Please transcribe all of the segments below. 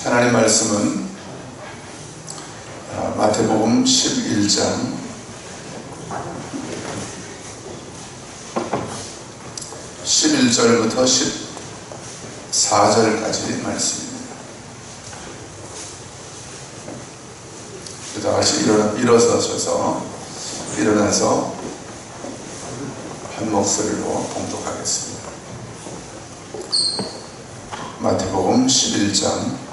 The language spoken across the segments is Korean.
하나님 말씀은 마태복음 11장 11절부터 14절까지 말씀입니다. 다 같이 일어나서 한 목소리로 봉독하겠습니다. 마태복음 11장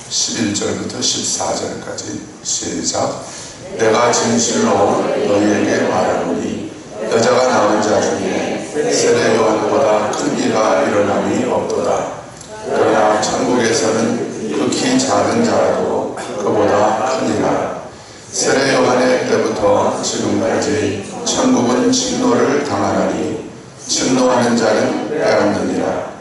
11절부터 14절까지 시작. 내가 진실로 너희에게 말하노니 여자가 낳은 자 중에 세례 요한보다 큰 이가 일어남이 없도다. 그러나 천국에서는 극히 작은 자라도 그보다 크니라. 세례 요한의 때부터 지금까지 천국은 침노를 당하나니 침노하는 자는 빼앗느니라.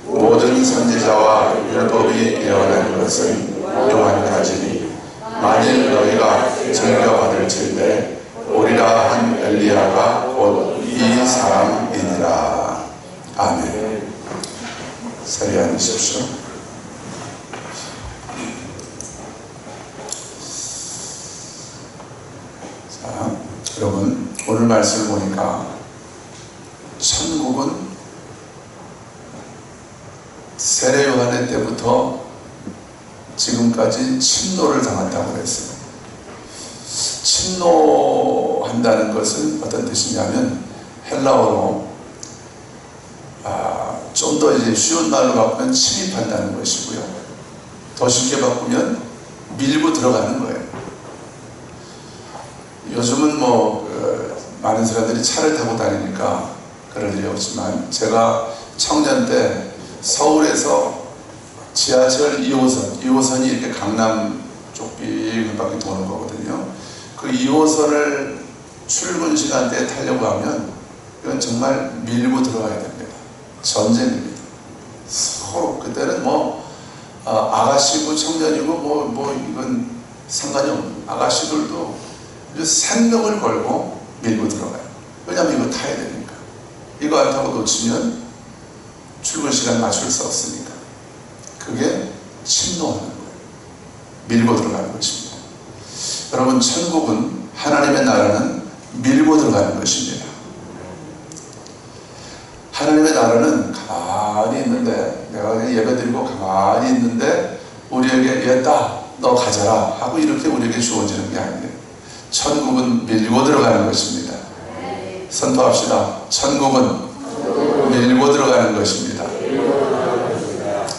모든 선지자와 율법이 예언한 것은 요한까지니 만일 너희가 증거받을 텐데 오리라 한 엘리야가 곧 이 사람이니라. 아멘. 자리에 앉으십시오. 자, 여러분 오늘 말씀을 보니까 천국은 세례 요한의 때부터 지금까지 침노를 당한다고 했어요. 침노한다는 것은 어떤 뜻이냐면 헬라어로 좀 더 이제 쉬운 말로 바꾸면 침입한다는 것이고요. 더 쉽게 바꾸면 밀고 들어가는 거예요. 요즘은 많은 사람들이 차를 타고 다니니까 그럴 일이 없지만 제가 청년 때 서울에서 지하철 2호선이 이렇게 강남 쪽 빙 바퀴 도는 거거든요. 그 2호선을 출근 시간대에 타려고 하면 이건 정말 밀고 들어가야 됩니다. 전쟁입니다. 서로 그때는 아가씨고 청년이고 이건 상관이 없는 아가씨들도 생명을 걸고 밀고 들어가요. 왜냐하면 이거 타야 되니까. 이거 안 타고 놓치면 출근 시간 맞출 수 없으니까. 그게 침노하는 거예요. 밀고 들어가는 것입니다. 여러분, 천국은, 하나님의 나라는 밀고 들어가는 것입니다. 하나님의 나라는 가만히 있는데, 내가 그냥 예배 드리고 가만히 있는데 우리에게 얘다 너 가져라 하고 이렇게 우리에게 주어지는 게 아니에요. 천국은 밀고 들어가는 것입니다. 선포합시다. 천국은 밀고 들어가는 것입니다.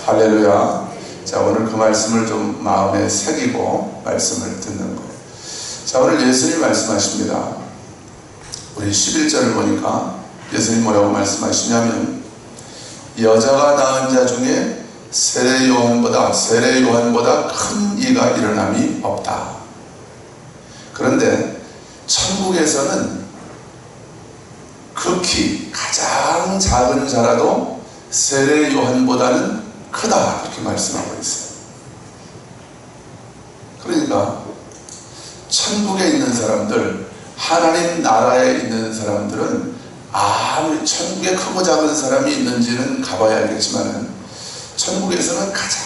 할렐루야. 자, 오늘 그 말씀을 좀 마음에 새기고 말씀을 듣는 거예요. 자, 오늘 예수님이 말씀하십니다. 우리 11절을 보니까 예수님이 뭐라고 말씀하시냐면 여자가 낳은 자 중에 세례 요한보다 큰 이가 일어남이 없다. 그런데 천국에서는 극히 가장 작은 자라도 세례 요한보다는 크다 이렇게 말씀하고 있어요. 그러니까 천국에 있는 사람들, 하나님 나라에 있는 사람들은 아무리 천국에 크고 작은 사람이 있는지는 가봐야 알겠지만 천국에서는 가장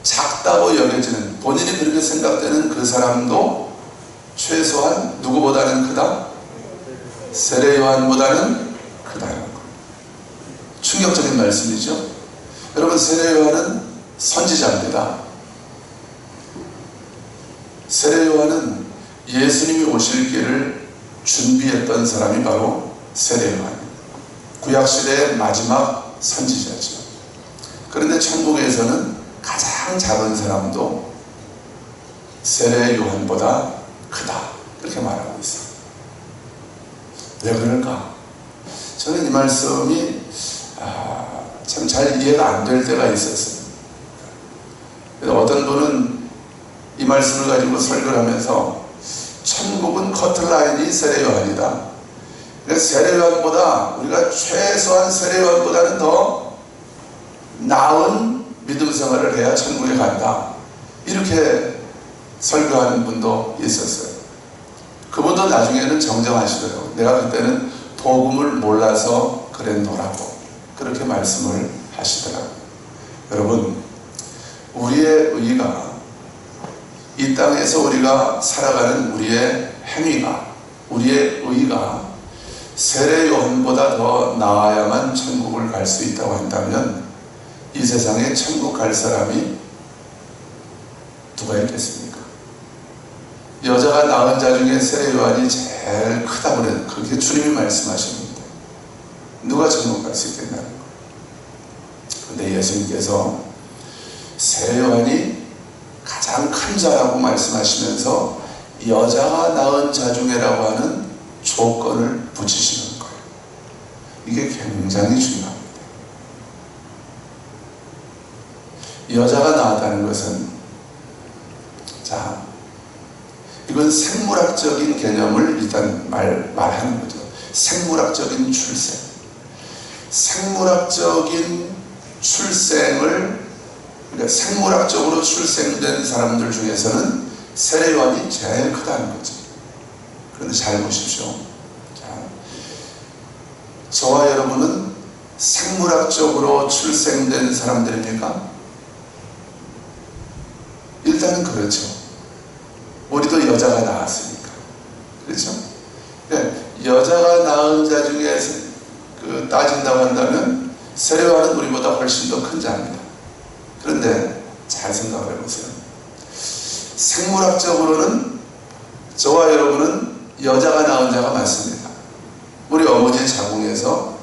작다고 여겨지는, 본인이 그렇게 생각되는 그 사람도 최소한 누구보다는 크다? 세례 요한보다는 크다는 거. 충격적인 말씀이죠. 여러분, 세례 요한은 선지자입니다. 세례 요한은 예수님이 오실 길을 준비했던 사람이 바로 세례 요한입니다. 구약시대의 마지막 선지자죠. 그런데 천국에서는 가장 작은 사람도 세례 요한보다 크다 그렇게 말하고 있어요. 왜 그럴까? 저는 이 말씀이 참 잘 이해가 안 될 때가 있었어요. 어떤 분은 이 말씀을 가지고 설교를 하면서 천국은 커트라인이 세례 요한이다. 그러니까 세례 요한보다 우리가 최소한 세례 요한보다는 더 나은 믿음 생활을 해야 천국에 간다. 이렇게 설교하는 분도 있었어요. 그분도 나중에는 정정하시더라고요. 내가 그때는 복음을 몰라서 그랬노라고 그렇게 말씀을 하시더라고요. 여러분, 우리의 의가, 이 땅에서 우리가 살아가는 우리의 행위가, 우리의 의가 세례 요한보다 더 나아야만 천국을 갈 수 있다고 한다면 이 세상에 천국 갈 사람이 누가 있겠습니까? 여자가 낳은 자 중에 세례 요한이 제일 크다고 그래요. 그렇게 주님이 말씀하셨는데 누가 천국 갈 수 있겠냐는 거예요. 그런데 예수님께서 세례 요한이 가장 큰 자라고 말씀하시면서 여자가 낳은 자 중에라고 하는 조건을 붙이시는 거예요. 이게 굉장히 중요합니다. 여자가 낳았다는 것은, 자, 이건 생물학적인 개념을 일단 말하는 거죠. 생물학적인 출생. 생물학적인 출생을, 그러니까 생물학적으로 출생된 사람들 중에서는 세례 요한이 제일 크다는 거죠. 그런데 잘 보십시오. 자, 저와 여러분은 생물학적으로 출생된 사람들입니까? 일단은 그렇죠. 우리도 여자가 낳았으니까. 그렇죠? 네, 여자가 낳은 자 중에 따진다고 한다면 세례 요한은 우리보다 훨씬 더 큰 자입니다. 그런데 잘 생각을 해보세요. 생물학적으로는 저와 여러분은 여자가 낳은 자가 맞습니다. 우리 어머니의 자궁에서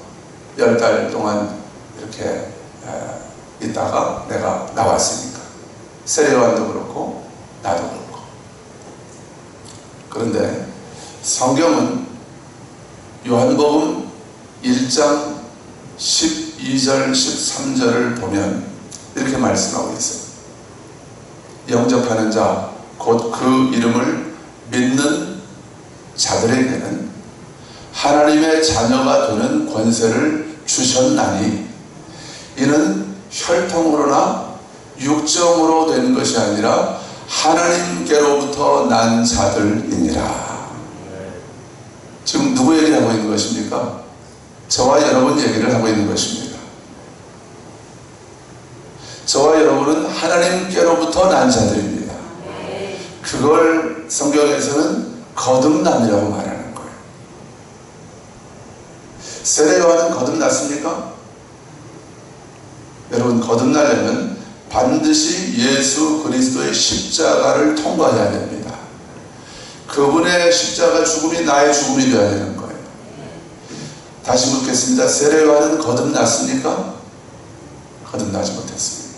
10달 동안 이렇게 있다가 내가 나왔으니까. 세례 요한도 그렇고 나도 그렇고. 그런데 성경은 요한복음 1장 12절 13절을 보면 이렇게 말씀하고 있어요. 영접하는 자, 곧 그 이름을 믿는 자들에게는 하나님의 자녀가 되는 권세를 주셨나니 이는 혈통으로나 육정으로 된 것이 아니라 하나님께로부터 난 자들이니라. 지금 누구 얘기를 하고 있는 것입니까? 저와 여러분 얘기를 하고 있는 것입니다. 저와 여러분은 하나님께로부터 난 자들입니다. 그걸 성경에서는 거듭남이라고 말하는 거예요. 세례 요한은 거듭났습니까? 여러분, 거듭나려면 반드시 예수 그리스도의 십자가를 통과해야 됩니다. 그분의 십자가 죽음이 나의 죽음이 되어야 되는 거예요. 다시 묻겠습니다. 세례 요한은 거듭났습니까? 거듭나지 못했습니다.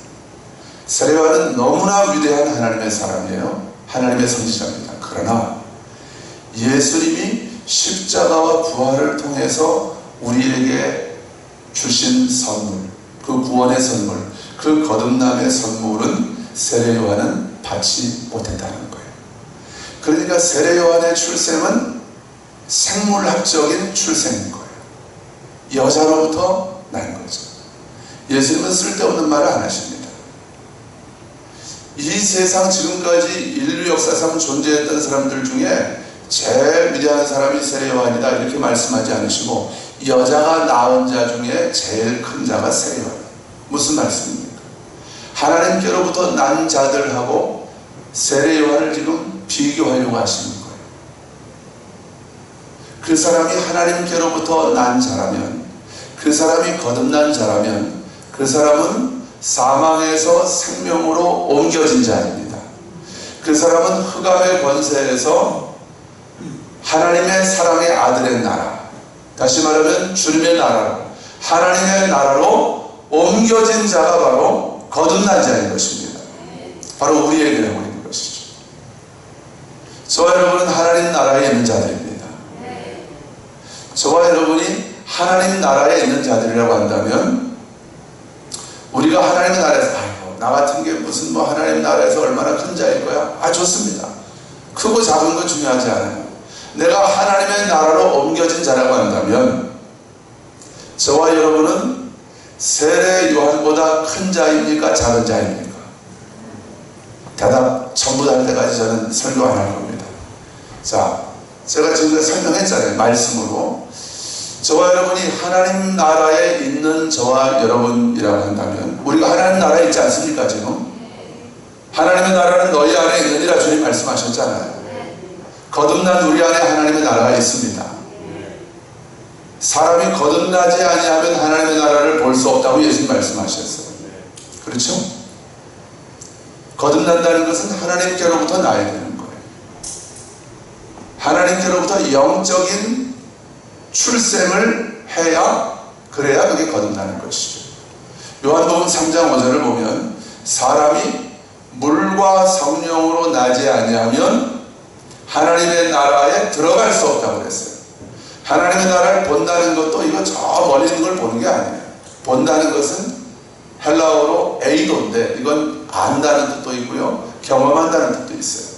세례 요한은 너무나 위대한 하나님의 사람이에요. 하나님의 선지자입니다. 그러나 예수님이 십자가와 부활을 통해서 우리에게 주신 선물, 그 구원의 선물, 그 거듭남의 선물은 세례 요한은 받지 못했다는 거예요. 그러니까 세례 요한의 출생은 생물학적인 출생인 거예요. 여자로부터 난 거죠. 예수님은 쓸데없는 말을 안 하십니다. 이 세상 지금까지 인류 역사상 존재했던 사람들 중에 제일 위대한 사람이 세례 요한이다 이렇게 말씀하지 않으시고 여자가 낳은 자 중에 제일 큰 자가 세례 요한. 무슨 말씀입니까? 하나님께로부터 난 자들하고 세례 요한을 지금 비교하려고 하시는 거예요. 그 사람이 하나님께로부터 난 자라면, 그 사람이 거듭난 자라면 그 사람은 사망에서 생명으로 옮겨진 자입니다. 그 사람은 흑암의 권세에서 하나님의 사랑의 아들의 나라, 다시 말하면 주님의 나라로, 하나님의 나라로 옮겨진 자가 바로 거듭난 자인 것입니다. 바로 우리에게 하고 있는 것이죠. 저와 여러분은 하나님 나라에 있는 자들입니다. 저와 여러분이 하나님 나라에 있는 자들이라고 한다면 우리가 하나님 나라에서 나 같은 게 무슨 뭐 하나님 나라에서 얼마나 큰 자일 거야? 좋습니다. 크고 작은 건 중요하지 않아요. 내가 하나님의 나라로 옮겨진 자라고 한다면 저와 여러분은 세례 요한보다 큰 자입니까? 작은 자입니까? 대답 전부 다 할 때까지 저는 설교 안 할 겁니다. 자, 제가 지금 설명했잖아요. 말씀으로. 저와 여러분이 하나님 나라에 있는 저와 여러분이라고 한다면, 우리가 하나님 나라에 있지 않습니까 지금? 하나님의 나라는 너희 안에 있느니라 주님 말씀하셨잖아요. 거듭난 우리 안에 하나님의 나라가 있습니다. 사람이 거듭나지 아니하면 하나님의 나라를 볼 수 없다고 예수님 말씀하셨어요. 그렇죠? 거듭난다는 것은 하나님께로부터 나야 되는 거예요. 하나님께로부터 영적인 출생을 해야, 그래야 그게 거듭나는 것이죠. 요한복음 3장 5절을 보면 사람이 물과 성령으로 나지 아니하면 하나님의 나라에 들어갈 수 없다고 그랬어요. 하나님의 나라를 본다는 것도 이거 저 멀리 있는 걸 보는 게 아니에요. 본다는 것은 헬라어로 에이도인데 이건 안다는 뜻도 있고요, 경험한다는 뜻도 있어요.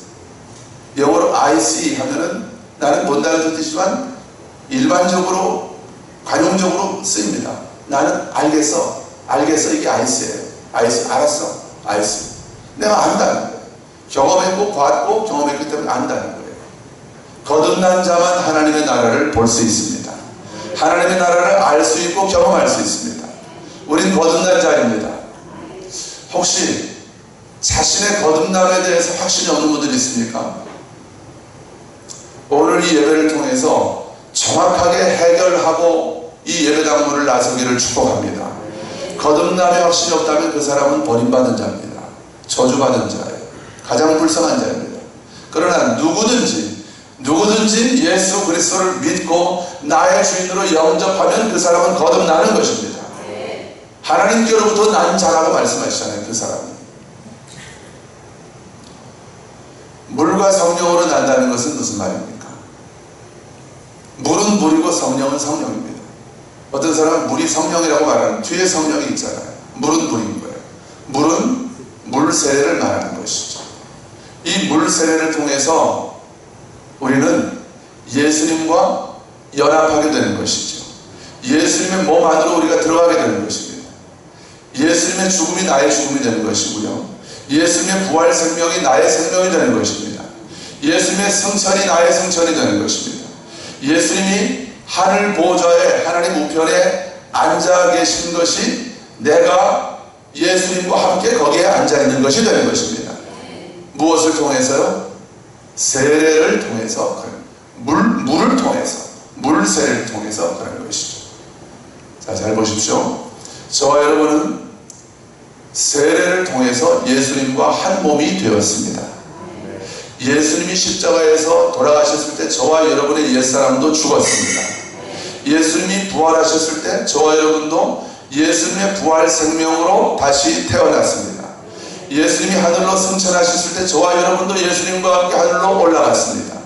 영어로 I see 하면은 나는 본다는 뜻이지만 일반적으로 관용적으로 쓰입니다. 나는 알겠어 이게 I see예요. I see, 알았어, I see. 내가 안다는 거예요. 경험했고 봤고 경험했기 때문에 안다는 거예요. 거듭난 자만 하나님의 나라를 볼 수 있습니다. 하나님의 나라를 알 수 있고 경험할 수 있습니다. 우린 거듭난 자입니다. 혹시 자신의 거듭남에 대해서 확신이 없는 분들이 있습니까? 오늘 이 예배를 통해서 정확하게 해결하고 이 예배당 문을 나서기를 축복합니다. 거듭남에 확신이 없다면 그 사람은 버림받은 자입니다. 저주받은 자예요. 가장 불쌍한 자입니다. 그러나 누구든지 예수 그리스도를 믿고 나의 주인으로 영접하면 그 사람은 거듭나는 것입니다. 하나님께로부터 난 자라고 말씀하시잖아요. 그 사람은. 물과 성령으로 난다는 것은 무슨 말입니까? 물은 물이고 성령은 성령입니다. 어떤 사람은 물이 성령이라고 말하는, 뒤에 성령이 있잖아요. 물은 물인 거예요. 물은 물 세례를 말하는 것이죠. 이 물 세례를 통해서 우리는 예수님과 연합하게 되는 것이죠. 예수님의 몸 안으로 우리가 들어가게 되는 것입니다. 예수님의 죽음이 나의 죽음이 되는 것이고요, 예수님의 부활 생명이 나의 생명이 되는 것입니다. 예수님의 승천이 나의 승천이 되는 것입니다. 예수님이 하늘 보좌에 하나님 우편에 앉아 계신 것이 내가 예수님과 함께 거기에 앉아 있는 것이 되는 것입니다. 무엇을 통해서요? 세례를 통해서, 물을 통해서, 물 세례를 통해서 그런 것이죠. 자, 잘 보십시오. 저와 여러분은 세례를 통해서 예수님과 한 몸이 되었습니다. 예수님이 십자가에서 돌아가셨을 때 저와 여러분의 옛사람도 죽었습니다. 예수님이 부활하셨을 때 저와 여러분도 예수님의 부활 생명으로 다시 태어났습니다. 예수님이 하늘로 승천하셨을 때 저와 여러분도 예수님과 함께 하늘로 올라갔습니다.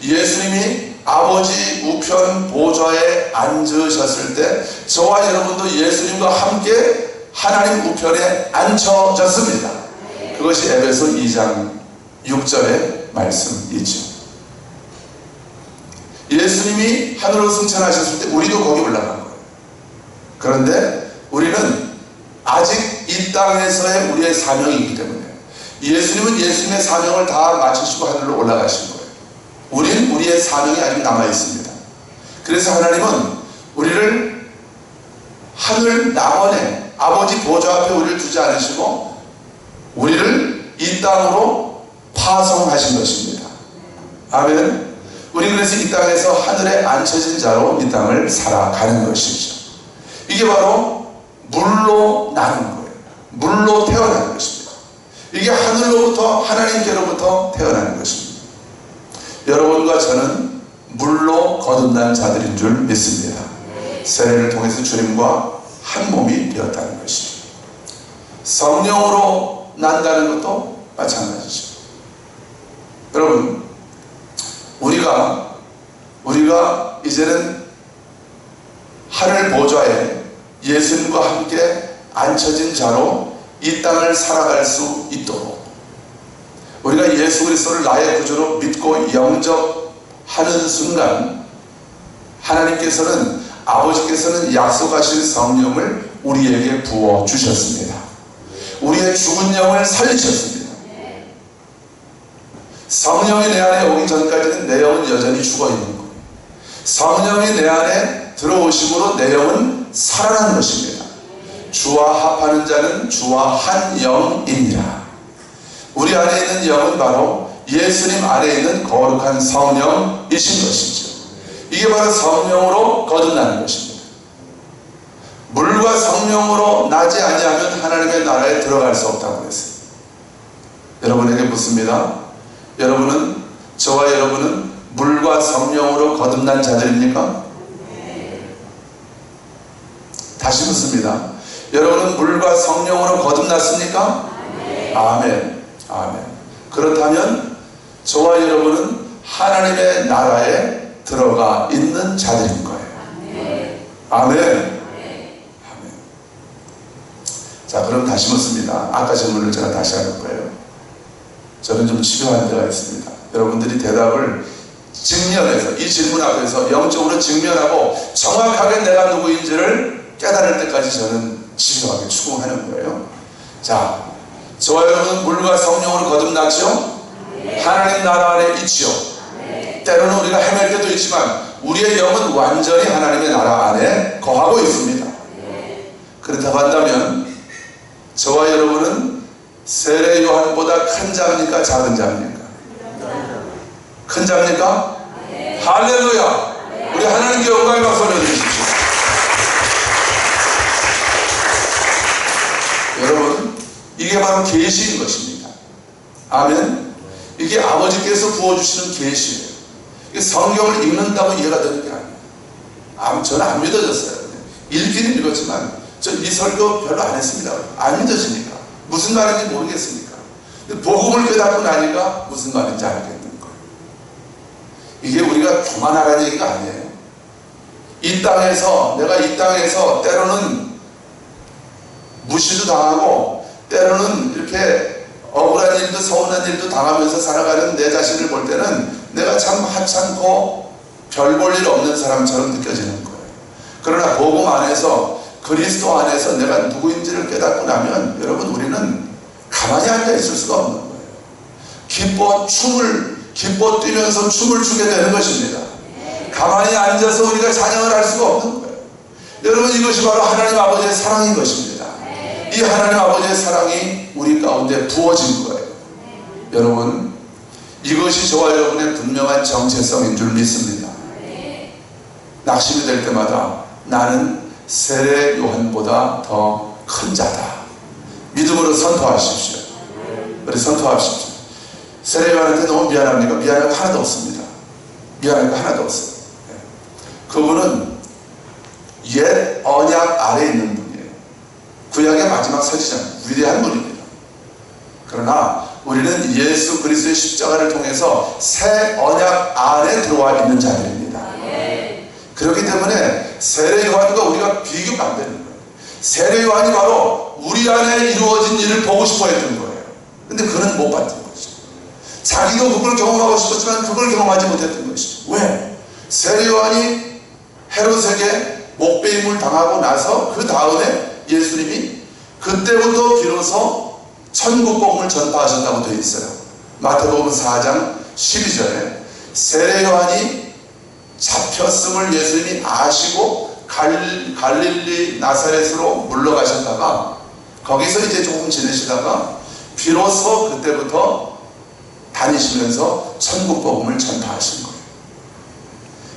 예수님이 아버지 우편 보좌에 앉으셨을 때 저와 여러분도 예수님과 함께 하나님 우편에 앉혀졌습니다. 그것이 에베소 2장 6절의 말씀이죠. 예수님이 하늘로 승천하셨을 때 우리도 거기 올라간 거예요. 그런데 우리는 아직 이 땅에서의 우리의 사명이 있기 때문에, 예수님은 예수님의 사명을 다 마치시고 하늘로 올라가신 거예요. 우리는 우리의 사명이 아직 남아 있습니다. 그래서 하나님은 우리를 하늘 낙원에 아버지 보좌 앞에 우리를 두지 않으시고 우리를 이 땅으로 파송하신 것입니다. 아멘. 우리 그래서 이 땅에서 하늘에 앉혀진 자로 이 땅을 살아가는 것이죠. 이게 바로 물로 나는 거예요. 물로 태어나는 것입니다. 이게 하늘로부터, 하나님께로부터 태어나는 것입니다. 여러분과 저는 물로 거듭난 자들인 줄 믿습니다. 세례를 통해서 주님과 한 몸이 되었다는 것이죠. 성령으로 난다는 것도 마찬가지죠. 여러분, 우리가 이제는 하늘 보좌에 예수님과 함께 앉혀진 자로 이 땅을 살아갈 수 있도록, 우리가 예수 그리스도를 나의 구주로 믿고 영접하는 순간 하나님께서는, 아버지께서는 약속하신 성령을 우리에게 부어주셨습니다. 우리의 죽은 영을 살리셨습니다. 성령이 내 안에 오기 전까지는 내 영은 여전히 죽어있는 거예요. 성령이 내 안에 들어오심으로 내 영은 살아난 것입니다. 주와 합하는 자는 주와 한 영이니라. 우리 안에 있는 영은 바로 예수님 안에 있는 거룩한 성령이신 것이죠. 이게 바로 성령으로 거듭나는 것입니다. 물과 성령으로 나지 아니하면 하나님의 나라에 들어갈 수 없다고 했어요. 여러분에게 묻습니다. 여러분은, 저와 여러분은 물과 성령으로 거듭난 자들입니까? 다시 묻습니다. 여러분은 물과 성령으로 거듭났습니까? 아멘. 아멘. 그렇다면 저와 여러분은 하나님의 나라에 들어가 있는 자들인 거예요. 아멘. 아멘. 자, 그럼 다시 묻습니다. 아까 질문을 제가 다시 할 거예요. 저는 좀 치료한 데가 있습니다. 여러분들이 대답을 직면해서, 이 질문 앞에서 영적으로 직면하고 정확하게 내가 누구인지를 깨달을 때까지 저는 치료하게 추구하는 거예요. 자, 저와 여러분은 물과 성령으로 거듭났죠? 하나님 나라 안에 있지요. 때로는 우리가 헤맬 때도 있지만 우리의 영은 완전히 하나님의 나라 안에 거하고 있습니다. 그렇다고 한다면 저와 여러분은 세례 요한보다 큰 자입니까? 작은 자입니까? 큰 자입니까? 할렐루야! 우리 하나님께 영광의 박수 올려주십시오. 여러분, 이게 바로 계시인 것입니다. 아멘. 이게 아버지께서 부어주시는 계시예요. 이게 성경을 읽는다고 이해가 되는 게 아니에요. 저는 안 믿어졌어요. 읽기는 읽었지만 저 이 설교 별로 안 했습니다. 안 믿어지니까. 무슨 말인지 모르겠으니까. 복음을 깨닫고 나니까 무슨 말인지 알겠는 거예요. 이게 우리가 교만하라는 얘기가 아니에요. 이 땅에서, 내가 이 땅에서 때로는 무시도 당하고 때로는 이렇게 억울한 일도 서운한 일도 당하면서 살아가는 내 자신을 볼 때는 내가 참 하찮고 별 볼 일 없는 사람처럼 느껴지는 거예요. 그러나 복음 안에서, 그리스도 안에서 내가 누구인지를 깨닫고 나면 여러분, 우리는 가만히 앉아 있을 수가 없는 거예요. 기뻐 뛰면서 춤을 추게 되는 것입니다. 가만히 앉아서 우리가 찬양을 할 수가 없는 거예요. 여러분, 이것이 바로 하나님 아버지의 사랑인 것입니다. 이 하나님 아버지의 사랑이 우리 가운데 부어진 거예요. 여러분, 이것이 저와 여러분의 분명한 정체성인 줄 믿습니다. 낙심이 될 때마다 나는 세례 요한보다 더 큰 자다. 믿음으로 선포하십시오. 우리 선포하십시오. 세례 요한한테 너무 미안합니까? 미안할 거 하나도 없습니다. 미안할 거 하나도 없어요. 그분은 옛 언약 아래에 있는 분이에요. 구약의 마지막 선지자, 위대한 분입니다. 그러나 우리는 예수 그리스도의 십자가를 통해서 새 언약 안에 들어와 있는 자들입니다. 그렇기 때문에 세례 요한과 우리가 비교가 안 되는 거예요. 세례 요한이 바로 우리 안에 이루어진 일을 보고 싶어 했던 거예요. 근데 그는 못 봤던 거죠. 자기도 그걸 경험하고 싶었지만 그걸 경험하지 못했던 것이죠. 왜? 세례 요한이 헤롯에게 목배임을 당하고 나서 그 다음에 예수님이 그때부터 비로소 천국 복음을 전파하셨다고 되어 있어요. 마태복음 4장 12절에 세례 요한이 잡혔음을 예수님이 아시고 갈릴리 나사렛으로 물러가셨다가 거기서 이제 조금 지내시다가 비로소 그때부터 다니시면서 천국 복음을 전파하신 거예요.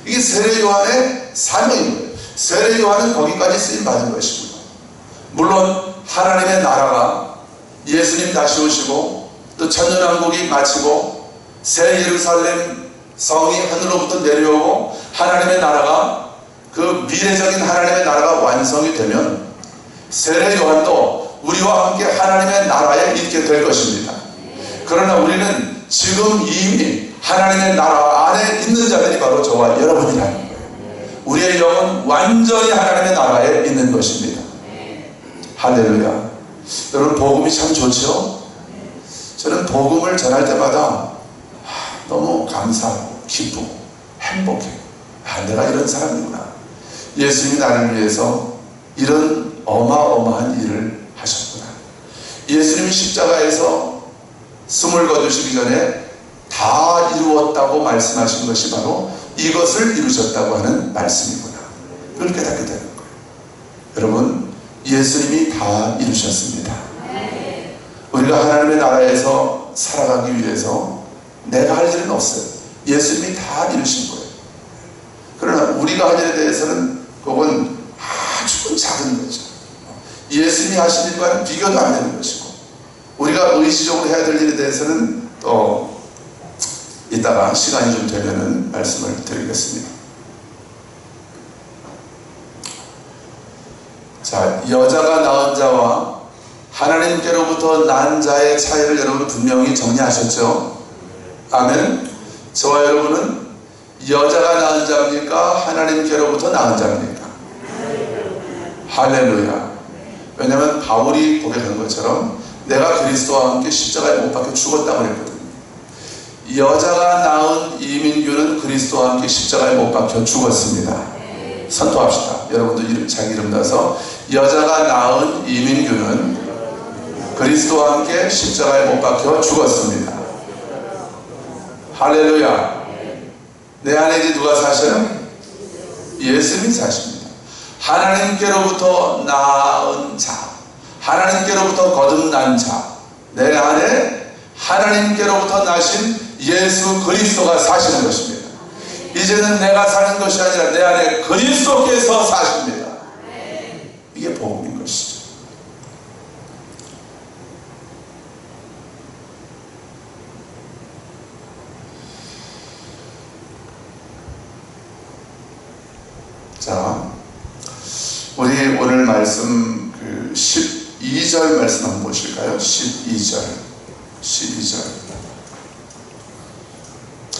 이게 세례 요한의 사명인 거예요. 세례 요한은 거기까지 쓰임 받은 것이고요. 물론 하나님의 나라가 예수님 다시 오시고 또 천년왕국이 마치고 새 예루살렘 성이 하늘로부터 내려오고 하나님의 나라가, 그 미래적인 하나님의 나라가 완성이 되면 세례 요한도 우리와 함께 하나님의 나라에 있게 될 것입니다. 그러나 우리는 지금 이미 하나님의 나라 안에 있는 자들이 바로 저와 여러분이라는 거예요. 우리의 영은 완전히 하나님의 나라에 있는 것입니다. 할렐루야. 여러분, 복음이 참 좋죠? 저는 복음을 전할 때마다 너무 감사하고 기쁘고 행복해요. 내가 이런 사람이구나. 예수님이 나를 위해서 이런 어마어마한 일을 하셨구나. 예수님이 십자가에서 숨을 거두시기 전에 다 이루었다고 말씀하신 것이 바로 이것을 이루셨다고 하는 말씀이구나. 이걸 깨닫게 되는 거예요. 여러분, 예수님이 다 이루셨습니다. 우리가 하나님의 나라에서 살아가기 위해서 내가 할 일은 없어요. 예수님이 다 이루신 거예요. 그러나 우리가 할 일에 대해서는 그건 아주 작은 거죠. 예수님이 하신 일과는 비교도 안 되는 것이고, 우리가 의지적으로 해야 될 일에 대해서는 또 이따가 시간이 좀 되면은 말씀을 드리겠습니다. 자, 여자가 낳은 자와 하나님께로부터 난 자의 차이를 여러분 분명히 정리하셨죠? 아멘. 저와 여러분은 여자가 낳은 자입니까? 하나님께로부터 낳은 자입니까? 할렐루야. 왜냐하면 바울이 고백한 것처럼 내가 그리스도와 함께 십자가에 못 박혀 죽었다고 그랬거든요. 여자가 낳은 이민규는 그리스도와 함께 십자가에 못 박혀 죽었습니다. 선포합시다. 여러분도 자기 이름 나서 여자가 낳은 이민규는 그리스도와 함께 십자가에 못 박혀 죽었습니다. 할렐루야. 내 안에 이제 누가 사셔요? 예수님이 사십니다. 하나님께로부터 낳은 자, 하나님께로부터 거듭난 자, 내 안에 하나님께로부터 나신 예수 그리스도가 사시는 것입니다. 이제는 내가 사는 것이 아니라 내 안에 그리스도께서 사십니다. 이게 복음인 것이죠. 자, 우리 오늘 말씀 12절 말씀 한번 보실까요? 12절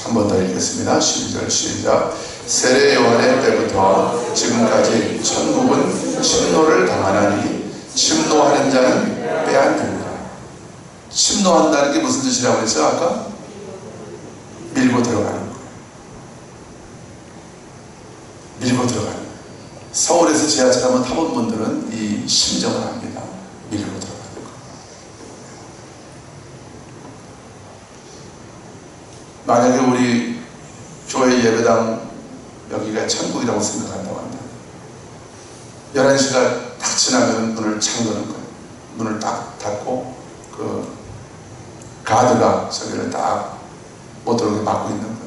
한 번 더 읽겠습니다. 12절 시작. 세례 요한의 때부터 지금까지 천국은 침노를 당하나니 침노하는 자는 빼앗는다. 침노한다는 게 무슨 뜻이라고 했어요? 아까? 밀고 들어가는 거예요. 밀고 들어가는 거예요. 서울에서 지하철 한번 타본 분들은 이 심정을 합니다. 밀고 들어가는 거. 만약에 우리 교회 예배당 여기가 천국이라고 생각한다고 한다. 11시가 딱 지나면 문을 잠그는 거예요. 문을 딱 닫고 그 가드가 저기를 딱 못 들어오게 막고 있는 거예요.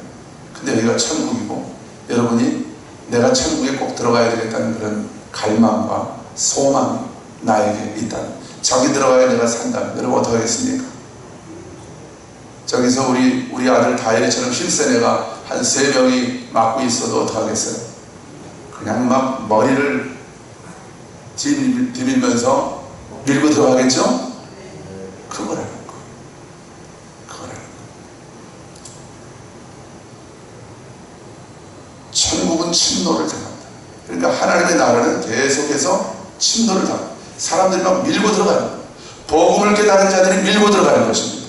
근데 여기가 천국이고 여러분이 내가 천국에 꼭 들어가야 되겠다는 그런 갈망과 소망이 나에게 있다는, 저기 들어가야 내가 산다면 여러분 어떻게 하겠습니까? 저기서 우리 아들 다혜리처럼 힐세네가 한 3명이 막고 있어도 어떻게 하겠어요? 그냥 막 머리를 디밀면서 밀고 들어가겠죠? 그거라는 거. 천국은 침노를 당한다. 그러니까 하나님의 나라는 계속해서 침노를 당한다. 사람들이 막 밀고 들어가는 거예요. 복음을 깨달은 자들이 밀고 들어가는 것입니다.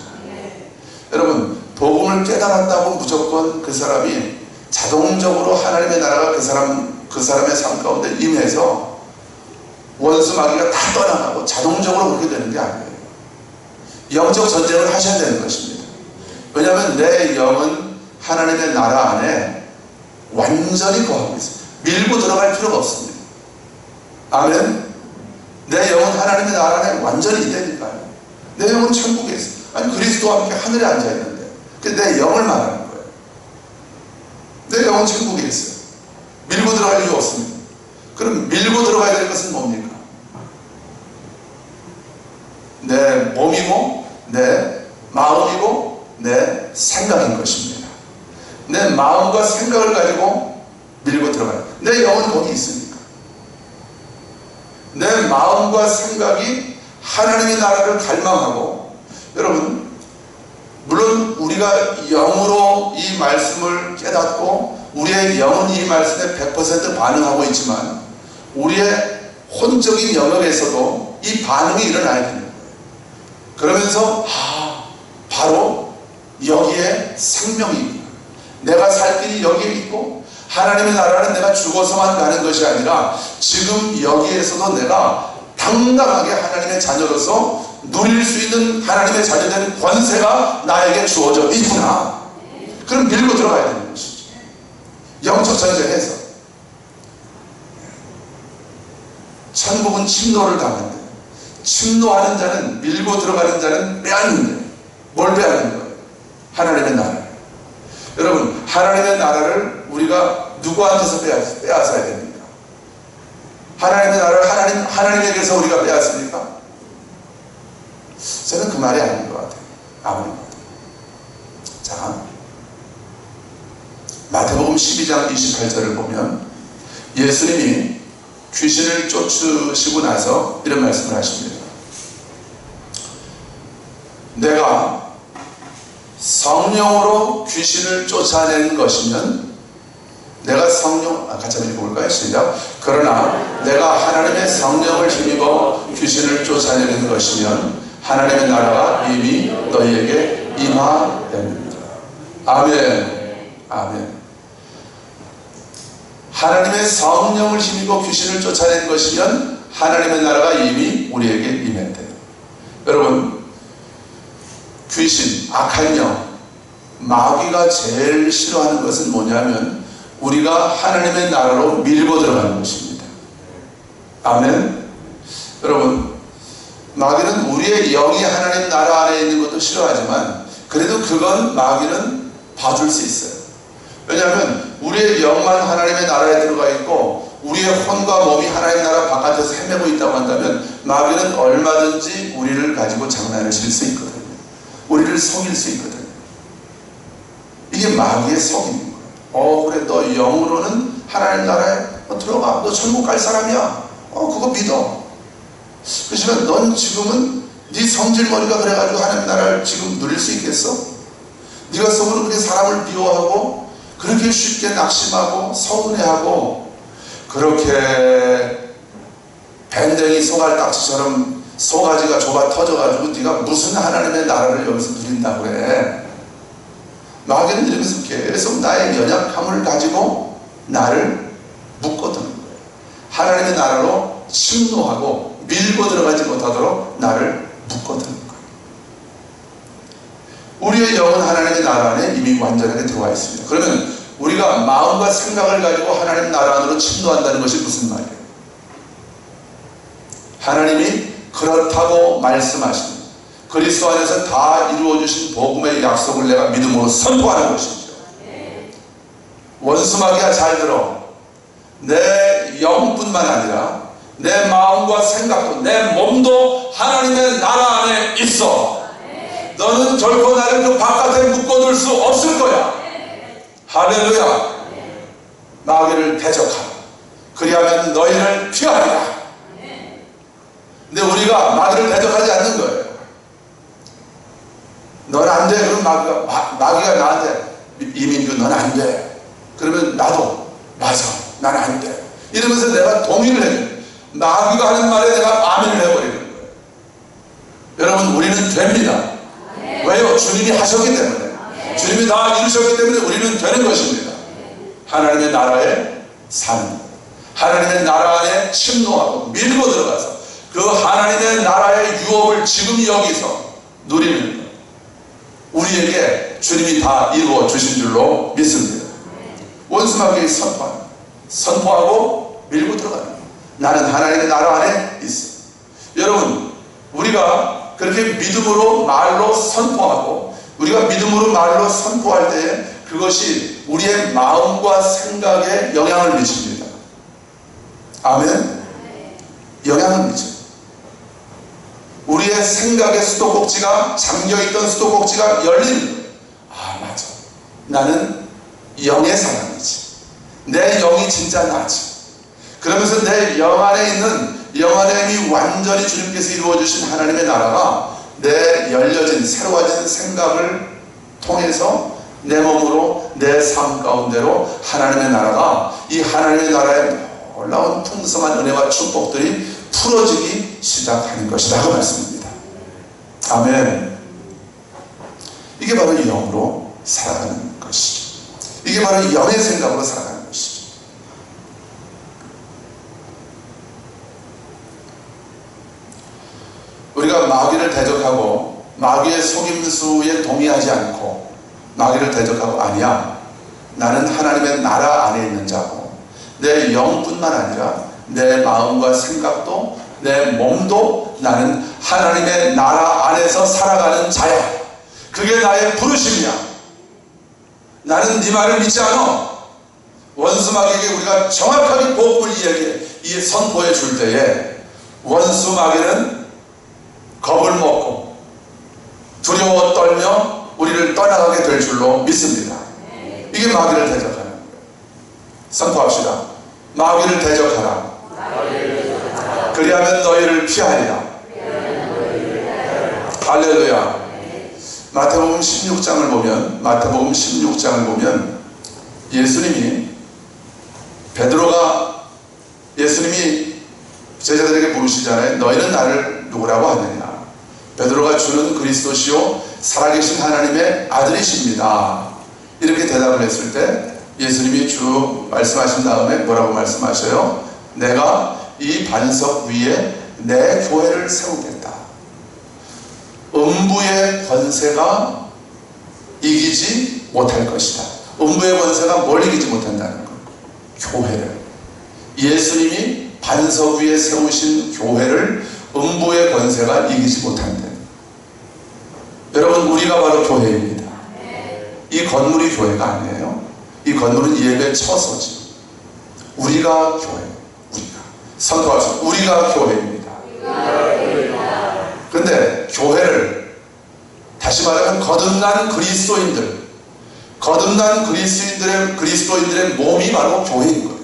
여러분, 복음을 깨달았다고 무조건 그 사람이 자동적으로 하나님의 나라가 그 사람의 삶 가운데 임해서 원수 마귀가 다 떠나가고 자동적으로 그렇게 되는 게 아니에요. 영적 전쟁을 하셔야 되는 것입니다. 왜냐하면 내 영은 하나님의 나라 안에 완전히 거하고 있어요. 밀고 들어갈 필요가 없습니다. 아멘. 내 영은 하나님의 나라 안에 완전히 있다니까요. 내 영은 천국에 있어요. 아니 그리스도와 함께 하늘에 앉아있는데 내 영을 말하는 거예요. 내 영은 천국에 있어요. 밀고 들어갈 이유 없습니다. 그럼 밀고 들어가야 될 것은 뭡니까? 내 몸이고 내 마음이고 내 생각인 것입니다. 내 마음과 생각을 가지고 밀고 들어가요. 내 영은 거기 있으니까. 내 마음과 생각이 하나님의 나라를 갈망하고, 여러분 물론 우리가 영으로 이 말씀을 깨닫고 우리의 영은 이 말씀에 100% 반응하고 있지만 우리의 혼적인 영역에서도 이 반응이 일어나야 되는 거예요. 그러면서 바로 여기에 생명이 있구나. 내가 살 길이 여기에 있고 하나님의 나라는 내가 죽어서만 가는 것이 아니라 지금 여기에서도 내가 당당하게 하나님의 자녀로서 누릴 수 있는 하나님의 자녀된 권세가 나에게 주어져 있구나. 그럼 밀고 들어가야 되는 것이죠. 영적 전쟁에서. 천국은 침노를 당한다. 침노하는 자는, 밀고 들어가는 자는 빼앗는다. 뭘 빼앗는 거예요? 하나님의 나라. 여러분, 하나님의 나라를 우리가 누구한테서 빼앗아야 됩니까? 하나님의 나라를 하나님에게서 우리가 빼앗습니까? 저는 그 말이 아닌 것 같아요. 아무리 봐도. 자, 마태복음 12장 28절을 보면 예수님이 귀신을 쫓으시고 나서 이런 말씀을 하십니다. 내가 성령으로 귀신을 쫓아낸 것이면, 내가 성령, 같이 한번 읽어볼까요? 시작. 그러나 내가 하나님의 성령을 힘입어 귀신을 쫓아내는 것이면 하나님의 나라가 이미 너희에게 임하였느니라. 아멘. 아멘. 하나님의 성령을 힘입어 귀신을 쫓아낸 것이면 하나님의 나라가 이미 우리에게 임했대요. 여러분, 귀신, 악한 영, 마귀가 제일 싫어하는 것은 뭐냐면 우리가 하나님의 나라로 밀고 들어가는 것입니다. 아멘. 여러분, 마귀는 우리의 영이 하나님 나라 안에 있는 것도 싫어하지만 그래도 그건 마귀는 봐줄 수 있어요. 왜냐하면 우리의 영만 하나님의 나라에 들어가 있고 우리의 혼과 몸이 하나님의 나라 바깥에서 헤매고 있다고 한다면 마귀는 얼마든지 우리를 가지고 장난을 칠 수 있거든요. 우리를 속일 수 있거든요. 이게 마귀의 속임인 거예요. 그래, 너 영으로는 하나님 나라에 들어가. 너 천국 갈 사람이야. 그거 믿어. 그렇지만 넌 지금은 네 성질머리가 그래가지고 하나님 나라를 지금 누릴 수 있겠어? 네가 속으로 그렇게 사람을 미워하고 그렇게 쉽게 낙심하고 서운해하고 그렇게 밴댕이 소갈딱지처럼 소가지가 좁아 터져가지고 네가 무슨 하나님의 나라를 여기서 누린다고 그래. 마귀는 이러면서 계속 나의 연약함을 가지고 나를 묶어두는 거예요. 하나님의 나라로 침노하고 밀고 들어가지 못하도록 나를 묶어두는 거예요. 우리의 영은 하나님의 나라 안에 이미 완전하게 들어와 있습니다. 그러면 우리가 마음과 생각을 가지고 하나님 나라 안으로 침노한다는 것이 무슨 말이에요? 하나님이 그렇다고 말씀하신 그리스도 안에서 다 이루어주신 복음의 약속을 내가 믿음으로 선포하는 것이죠. 원수마귀야, 잘 들어. 내 영뿐만 아니라 내 마음과 생각도 내 몸도 하나님의 나라 안에 있어. 너는 결코 나를 그 바깥에 묶어둘 수 없을 거야. 할렐루야. 마귀를 대적하라. 그리하면 너희를 피하리라. 근데 우리가 마귀를 대적하지 않는 거예요. 넌 안 돼. 그럼 마귀가 나한테 이민규 넌 안 돼. 그러면 나도 맞아. 난 안 돼. 이러면서 내가 동의를 해요. 마귀가 하는 말에 내가 아멘을 해버리는 거예요. 여러분, 우리는 됩니다. 왜요? 주님이 하셨기 때문에. 주님이 다 이루셨기 때문에 우리는 되는 것입니다. 하나님의 나라에 사는, 하나님의 나라 안에 침노하고 밀고 들어가서 그 하나님의 나라의 유업을 지금 여기서 누리는 것, 우리에게 주님이 다 이루어 주신 줄로 믿습니다. 원수마귀의 선포하고 밀고 들어가는 것. 나는 하나님의 나라 안에 있어. 여러분, 우리가 그렇게 믿음으로 말로 선포하고 우리가 믿음으로 말로 선포할 때 그것이 우리의 마음과 생각에 영향을 미칩니다. 아멘. 영향을 미쳐요. 우리의 생각의 수도꼭지가, 잠겨있던 수도꼭지가 열리는 거예요. 아, 맞아. 나는 영의 사람이지. 내 영이 진짜 나지. 그러면서 내 영 안에 있는, 영 안에 이미 완전히 주님께서 이루어주신 하나님의 나라가 내 열려진 새로워진 생각을 통해서 내 몸으로, 내 삶 가운데로 하나님의 나라가, 이 하나님의 나라의 놀라운 풍성한 은혜와 축복들이 풀어지기 시작하는 것이다 그 말씀입니다. 아멘. 이게 바로 영으로 살아가는 것이죠. 이게 바로 영의 생각으로 살아가는 것이죠. 우리가 마귀를 대적하고 마귀의 속임수에 동의하지 않고 마귀를 대적하고, 아니야, 나는 하나님의 나라 안에 있는 자고 내 영뿐만 아니라 내 마음과 생각도 내 몸도 나는 하나님의 나라 안에서 살아가는 자야. 그게 나의 부르심이야. 나는 네 말을 믿지 않아. 원수 마귀에게 우리가 정확하게 복음을 이야기해 선포해 줄 때에 원수 마귀는 겁을 먹고 두려워 떨며 우리를 떠나가게 될 줄로 믿습니다. 이게 마귀를 대적하는 거예요. 선포합시다. 마귀를 대적하라. 그리하면 너희를 피하리라. 할렐루야. 마태복음 16장을 보면 예수님이 예수님이 제자들에게 물으시잖아요. 너희는 나를 누구라고 하느냐. 베드로가 주는 그리스도시요 살아계신 하나님의 아들이십니다. 이렇게 대답을 했을 때 예수님이 쭉 말씀하신 다음에 뭐라고 말씀하셔요? 내가 이 반석 위에 내 교회를 세우겠다. 음부의 권세가 이기지 못할 것이다. 음부의 권세가 뭘 이기지 못한다는 것? 교회를. 예수님이 반석 위에 세우신 교회를 음부의 권세가 이기지 못한대. 여러분, 우리가 바로 교회입니다. 이 건물이 교회가 아니에요. 이 건물은 예배 처소지. 우리가 교회. 선포하시죠. 우리가 교회입니다. 그런데 교회를 다시 말하면 거듭난 그리스도인들의 몸이 바로 교회인 거예요.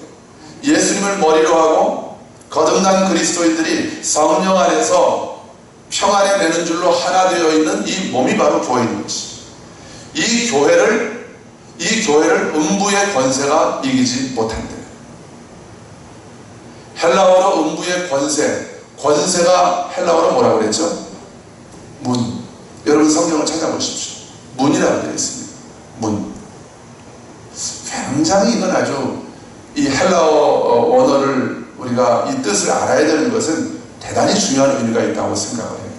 예수님을 머리로 하고 거듭난 그리스도인들이 성령 안에서 평안에 매는 줄로 하나 되어 있는 이 몸이 바로 교회인 것이. 이 교회를 음부의 권세가 이기지 못한대. 헬라어로 음부의 권세가 헬라어로 뭐라고 그랬죠? 문. 여러분 성경을 찾아보십시오. 문이라고 되어 있습니다. 문. 굉장히 이건 아주 이 헬라어 언어를 우리가 이 뜻을 알아야 되는 것은 대단히 중요한 의미가 있다고 생각을 해요.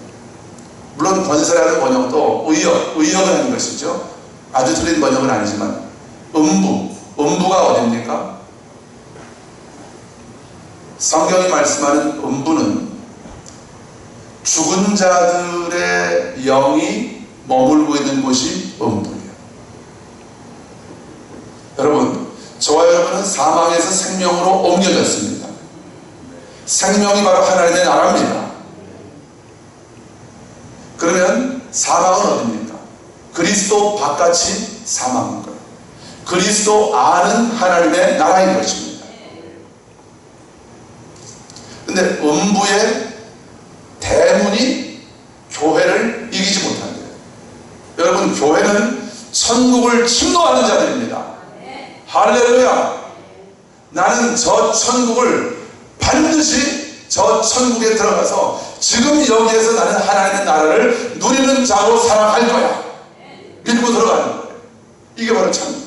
물론 권세라는 번역도 의역을 하는 것이죠. 아주 틀린 번역은 아니지만 음부가 어딥니까? 성경이 말씀하는 음부는 죽은 자들의 영이 머물고 있는 곳이 음부예요. 여러분, 저와 여러분은 사망에서 생명으로 옮겨졌습니다. 생명이 바로 하나님의 나라입니다. 그러면 사망은 어딥니까? 그리스도 바깥이 사망인 거예요. 그리스도 안은 하나님의 나라인 것입니다. 근데 음부의 대문이 교회를 이기지 못한대요. 여러분, 교회는 천국을 침노하는 자들입니다. 할렐루야. 나는 저 천국을 반드시 저 천국에 들어가서 지금 여기에서 나는 하나님의 나라를 누리는 자로 살아갈 거야. 밀고 들어가는 거예요. 이게 바로 천국.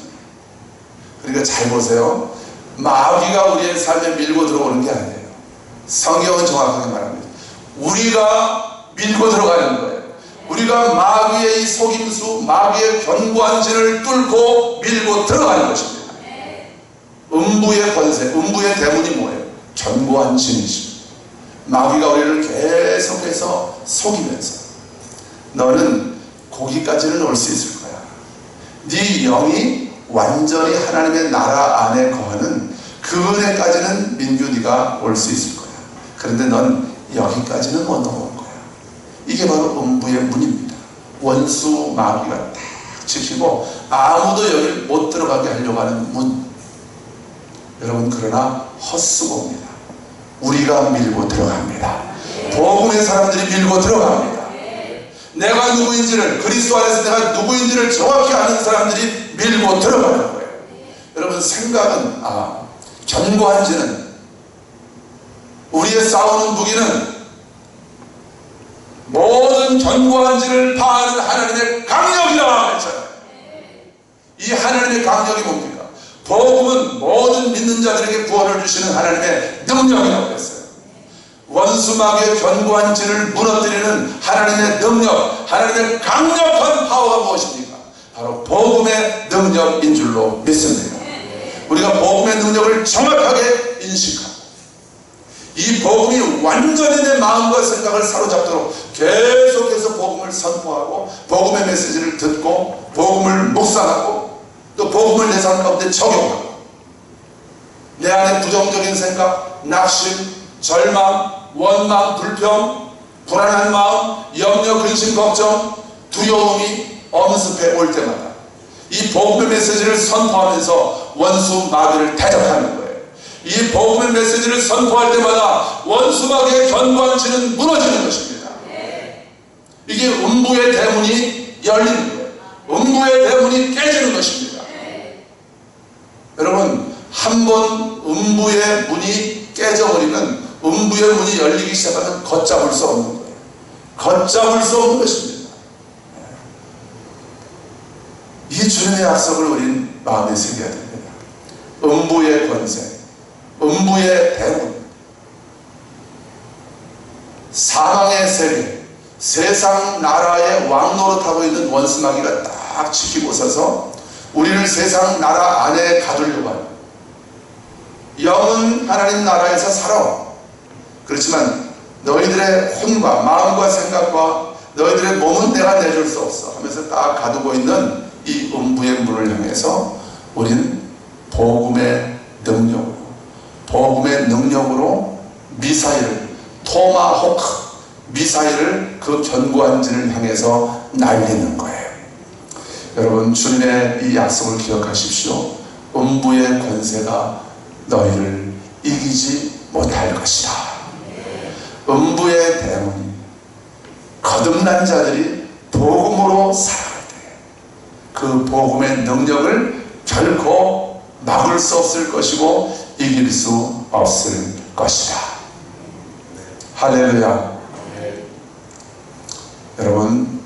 그러니까 잘 보세요. 마귀가 우리의 삶에 밀고 들어오는 게 아니에요. 성경은 정확하게 말합니다. 우리가 밀고 들어가는 거예요. 우리가 마귀의 이 속임수, 마귀의 견고한 진을 뚫고 밀고 들어가는 것입니다. 음부의 권세, 음부의 대문이 뭐예요? 견고한 진이십니다. 마귀가 우리를 계속해서 속이면서 너는 거기까지는 올 수 있을 거야. 네 영이 완전히 하나님의 나라 안에 거하는 그 은혜까지는 민규 네가 올 수 있을 거야. 그런데 넌 여기까지는 못 넘어올 거야. 이게 바로 음부의 문입니다. 원수 마귀가 딱 지키고 아무도 여기를 못 들어가게 하려고 하는 문. 여러분, 그러나 헛수고입니다. 우리가 밀고 들어갑니다. 복음의 사람들이 밀고 들어갑니다. 내가 누구인지를, 그리스도 안에서 내가 누구인지를 정확히 아는 사람들이 밀고 들어가는 거예요. 여러분, 생각은 견고한 지는, 우리의 싸우는 무기는 모든 견고한 지를 파하는 하나님의 강력이라 했잖아요. 이 하나님의 강력이 뭡니까? 복음은 모든 믿는 자들에게 구원을 주시는 하나님의 능력이라고 했어요. 원수 마귀의 견고한 진을 무너뜨리는 하나님의 능력, 하나님의 강력한 파워가 무엇입니까? 바로 복음의 능력인 줄로 믿습니다. 우리가 복음의 능력을 정확하게 인식하고 이 복음이 완전히 내 마음과 생각을 사로잡도록 계속해서 복음을 선포하고 복음의 메시지를 듣고 복음을 묵상하고 또 복음을 내 삶 가운데 적용하고 내 안에 부정적인 생각, 낙심, 절망, 원망, 불평, 불안한 마음, 염려, 근심, 걱정, 두려움이 엄습해 올 때마다 이 복음의 메시지를 선포하면서 원수 마귀를 대적하는 거예요. 이 복음의 메시지를 선포할 때마다 원수 마귀의 견고한 진은 무너지는 것입니다. 이게 음부의 대문이 열리는 거예요. 음부의 대문이 깨지는 것입니다. 여러분, 한번 음부의 문이 깨져버리면 음부의 문이 열리기 시작하면 걷잡을 수 없는 거예요. 걷잡을 수 없는 것입니다. 이 주님의 약속을 우린 마음에 새겨야 됩니다. 음부의 권세, 음부의 대문, 사망의 세계, 세상 나라의 왕노릇하고 있는 원수마귀가 딱 지키고 서서 우리를 세상 나라 안에 가두려고 하는, 영은 하나님 나라에서 살아. 그렇지만 너희들의 혼과 마음과 생각과 너희들의 몸은 내가 내줄 수 없어 하면서 딱 가두고 있는 이 음부의 문을 향해서 우리는 복음의 능력으로 미사일을, 토마호크 미사일을 그 견고한 진을 향해서 날리는 거예요. 여러분, 주님의 이 약속을 기억하십시오. 음부의 권세가 너희를 이기지 못할 것이다. 음부의 대문이 거듭난 자들이 복음으로 살아갈 때 그 복음의 능력을 결코 막을 수 없을 것이고 이길 수 없을 것이다. 할렐루야. 여러분,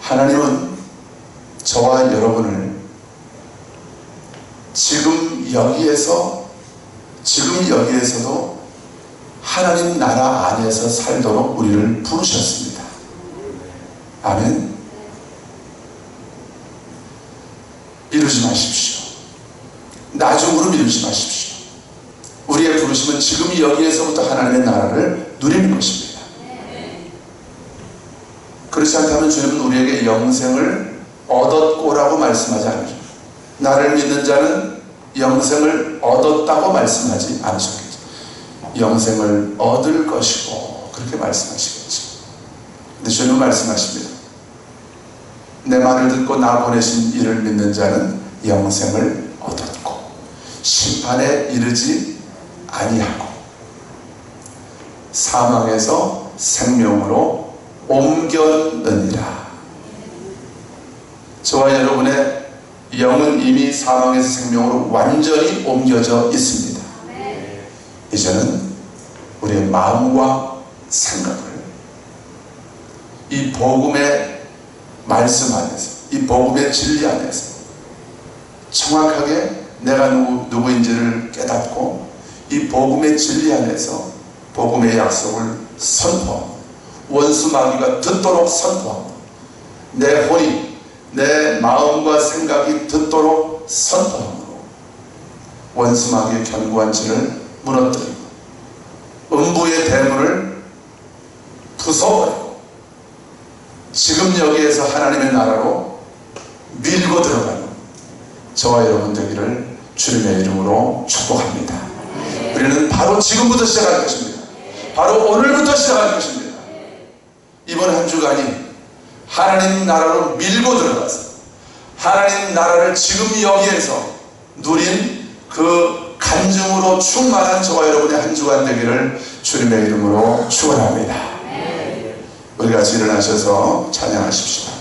하나님은 저와 여러분을 지금 여기에서도 하나님 나라 안에서 살도록 우리를 부르셨습니다. 아멘. 미루지 마십시오. 나중으로 미루지 마십시오. 우리의 부르심은 지금 여기에서부터 하나님의 나라를 누리는 것입니다. 그렇지 않다면 주님은 우리에게 영생을 얻었고라고 말씀하지 않으십니다. 나를 믿는 자는 영생을 얻었다고 말씀하지 않으셨겠죠. 영생을 얻을 것이고 그렇게 말씀하시겠죠. 근데 주님은 말씀하십니다. 내 말을 듣고 나 보내신 이를 믿는 자는 영생을 얻었고 심판에 이르지 아니하고 사망에서 생명으로 옮겼느니라. 저와 여러분의 영은 이미 사망에서 생명으로 완전히 옮겨져 있습니다. 이제는 우리의 마음과 생각을 이 복음의 말씀 안에서, 이 복음의 진리 안에서 정확하게 내가 누구인지를 깨닫고 이 복음의 진리 안에서 복음의 약속을 선포하고 원수 마귀가 듣도록 선포하고 내 혼이, 내 마음과 생각이 듣도록 선포함으로 원수 마귀의 견고한 진을 무너뜨리고 음부의 대문을 부숴버리고 지금 여기에서 하나님의 나라로 밀고 들어가는 저와 여러분 되기를 주님의 이름으로 축복합니다. 우리는 바로 지금부터 시작하는 것입니다. 바로 오늘부터 시작하는 것입니다. 이번 한 주간이 하나님 나라로 밀고 들어가서 하나님 나라를 지금 여기에서 누린 그 간증으로 충만한 저와 여러분의 한 주간 되기를 주님의 이름으로 축원합니다. 우리 같이 일어나셔서 찬양하십시다.